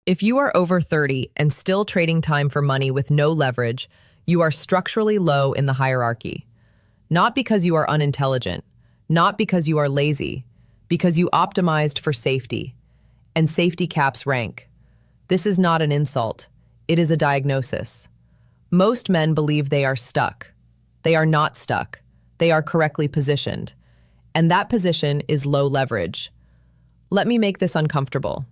If you are over 30 and still trading time for money with no leverage, you are structurally low in the hierarchy. Not because you are unintelligent, not because you are lazy, because you optimized for safety, and safety caps rank. This is not an insult. It is a diagnosis. Most men believe they are stuck. They are not stuck. They are correctly positioned. And that position is low leverage. Let me make this uncomfortable.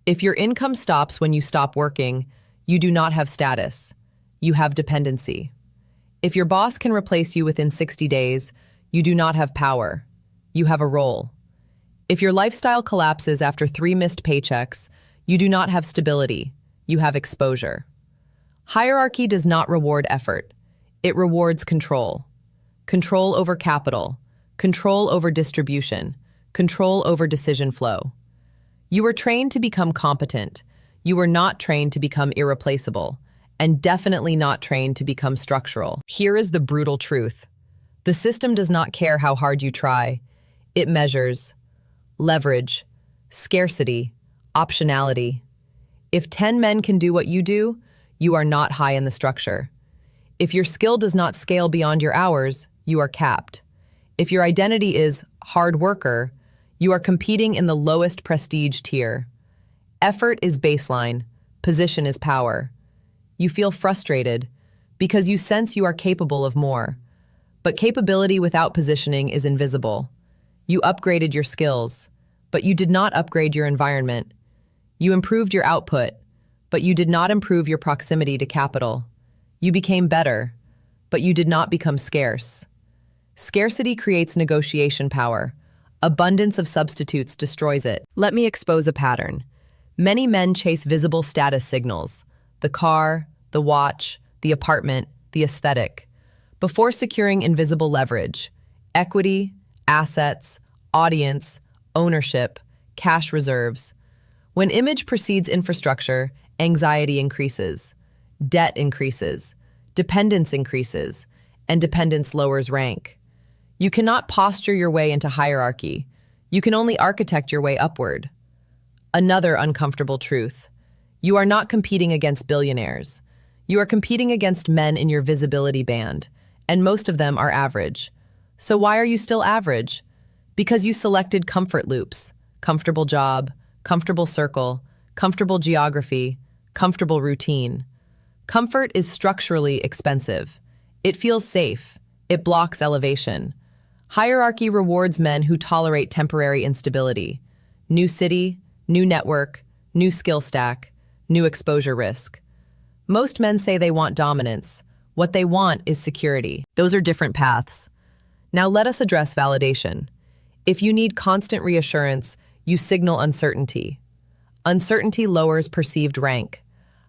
If your income stops when you stop working, you do not have status. You have dependency. If your boss can replace you within 60 days, you do not have power. You have a role. If your lifestyle collapses after 3 missed paychecks, you do not have stability. You have exposure. Hierarchy does not reward effort. It rewards control. Control over capital, control over distribution, control over decision flow. You were trained to become competent. You were not trained to become irreplaceable, and definitely not trained to become structural. Here is the brutal truth. The system does not care how hard you try. It measures leverage, scarcity, optionality. If 10 men can do what you do, you are not high in the structure. If your skill does not scale beyond your hours, you are capped. If your identity is hard worker, you are competing in the lowest prestige tier. Effort is baseline, position is power. You feel frustrated because you sense you are capable of more. But capability without positioning is invisible. You upgraded your skills, but you did not upgrade your environment. You improved your output, but you did not improve your proximity to capital. You became better, but you did not become scarce. Scarcity creates negotiation power. Abundance of substitutes destroys it. Let me expose a pattern. Many men chase visible status signals: the car, the watch, the apartment, the aesthetic, before securing invisible leverage: equity, assets, audience, ownership, cash reserves. When image precedes infrastructure, anxiety increases, debt increases, dependence increases, and dependence lowers rank. You cannot posture your way into hierarchy. You can only architect your way upward. Another uncomfortable truth. You are not competing against billionaires. You are competing against men in your visibility band, and most of them are average. So why are you still average? Because you selected comfort loops: comfortable job, comfortable circle, comfortable geography, comfortable routine. Comfort is structurally expensive. It feels safe. It blocks elevation. Hierarchy rewards men who tolerate temporary instability. New city, new network, new skill stack, new exposure risk. Most men say they want dominance. What they want is security. Those are different paths. Now let us address validation. If you need constant reassurance, you signal uncertainty. Uncertainty lowers perceived rank.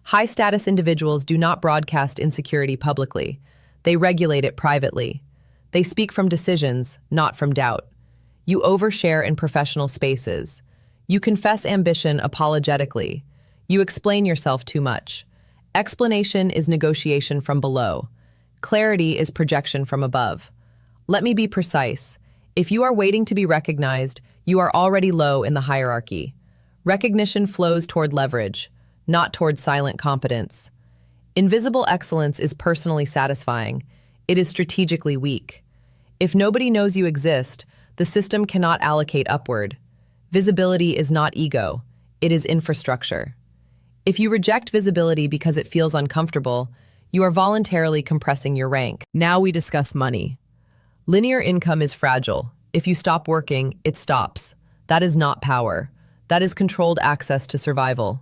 High-status individuals do not broadcast insecurity publicly. They regulate it privately. They speak from decisions, not from doubt. You overshare in professional spaces. You confess ambition apologetically. You explain yourself too much. Explanation is negotiation from below. Clarity is projection from above. Let me be precise. If you are waiting to be recognized, you are already low in the hierarchy. Recognition flows toward leverage, not toward silent competence. Invisible excellence is personally satisfying. It is strategically weak. If nobody knows you exist, the system cannot allocate upward. Visibility is not ego. It is infrastructure. If you reject visibility because it feels uncomfortable, you are voluntarily compressing your rank. Now we discuss money. Linear income is fragile. If you stop working, it stops. That is not power. That is controlled access to survival.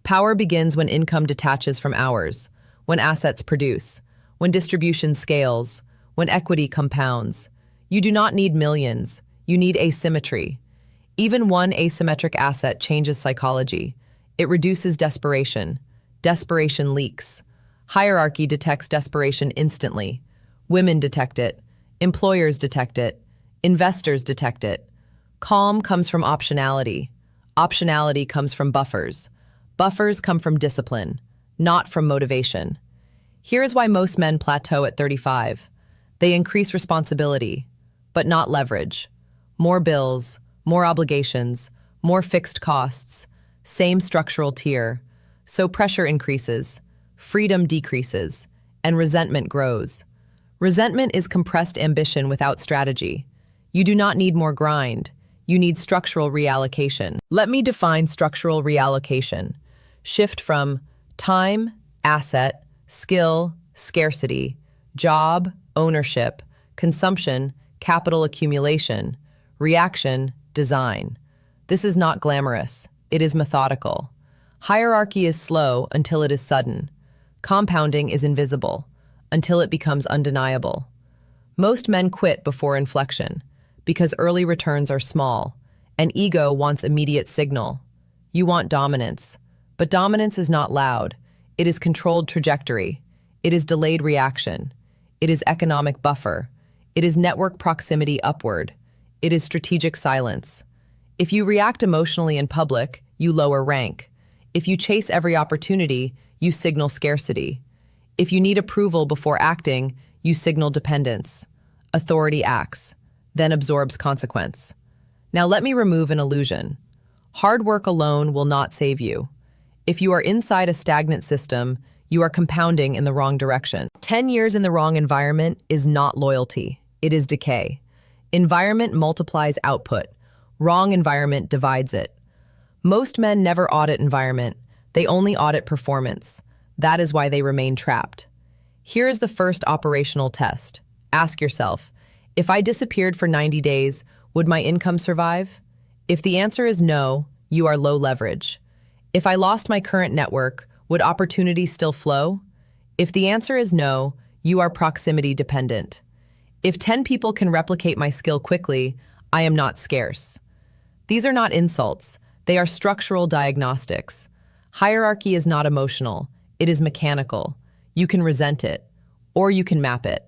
Power begins when income detaches from hours, when assets produce, when distribution scales, when equity compounds. You do not need millions. You need asymmetry. Even one asymmetric asset changes psychology. It reduces desperation. Desperation leaks. Hierarchy detects desperation instantly. Women detect it. Employers detect it. Investors detect it. Calm comes from optionality. Optionality comes from buffers. Buffers come from discipline, not from motivation. Here is why most men plateau at 35. They increase responsibility, but not leverage. More bills, more obligations, more fixed costs, same structural tier, So pressure increases, freedom decreases, and resentment grows. Resentment is compressed ambition without strategy. You do not need more grind. You need structural reallocation. Let me define structural reallocation. Shift from time, asset, skill, scarcity, job, ownership, consumption, capital accumulation, reaction, design. This is not glamorous. It is methodical. Hierarchy is slow until it is sudden. Compounding is invisible until it becomes undeniable. Most men quit before inflection because early returns are small, and ego wants immediate signal. You want dominance, but dominance is not loud. It is controlled trajectory. It is delayed reaction. It is economic buffer. It is network proximity upward. It is strategic silence. If you react emotionally in public, you lower rank. If you chase every opportunity, you signal scarcity. If you need approval before acting, you signal dependence. Authority acts, then absorbs consequence. Now let me remove an illusion. Hard work alone will not save you. If you are inside a stagnant system, you are compounding in the wrong direction. 10 years in the wrong environment is not loyalty. It is decay. Environment multiplies output. Wrong environment divides it. Most men never audit environment. They only audit performance. That is why they remain trapped. Here is the first operational test. Ask yourself, if I disappeared for 90 days, would my income survive? If the answer is no, you are low leverage. If I lost my current network, would opportunity still flow? If the answer is no, you are proximity dependent. If 10 people can replicate my skill quickly, I am not scarce. These are not insults. They are structural diagnostics. Hierarchy is not emotional. It is mechanical. You can resent it, or you can map it.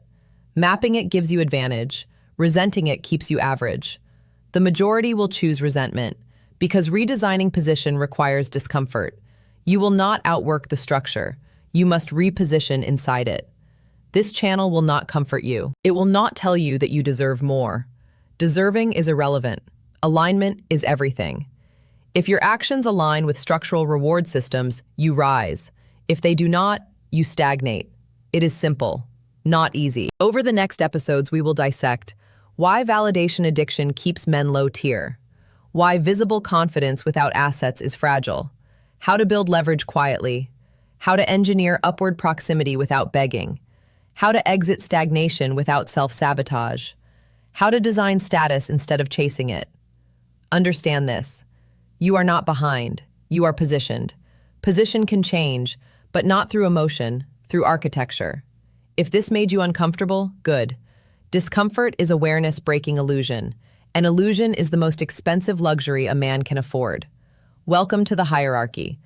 Mapping it gives you advantage. Resenting it keeps you average. The majority will choose resentment because redesigning position requires discomfort. You will not outwork the structure. You must reposition inside it. This channel will not comfort you. It will not tell you that you deserve more. Deserving is irrelevant. Alignment is everything. If your actions align with structural reward systems, you rise. If they do not, you stagnate. It is simple, not easy. Over the next episodes, we will dissect why validation addiction keeps men low tier, why visible confidence without assets is fragile, how to build leverage quietly, how to engineer upward proximity without begging, how to exit stagnation without self-sabotage, how to design status instead of chasing it. Understand this. You are not behind. You are positioned. Position can change, but not through emotion, through architecture. If this made you uncomfortable, good. Discomfort is awareness breaking illusion, and illusion is the most expensive luxury a man can afford. Welcome to the hierarchy,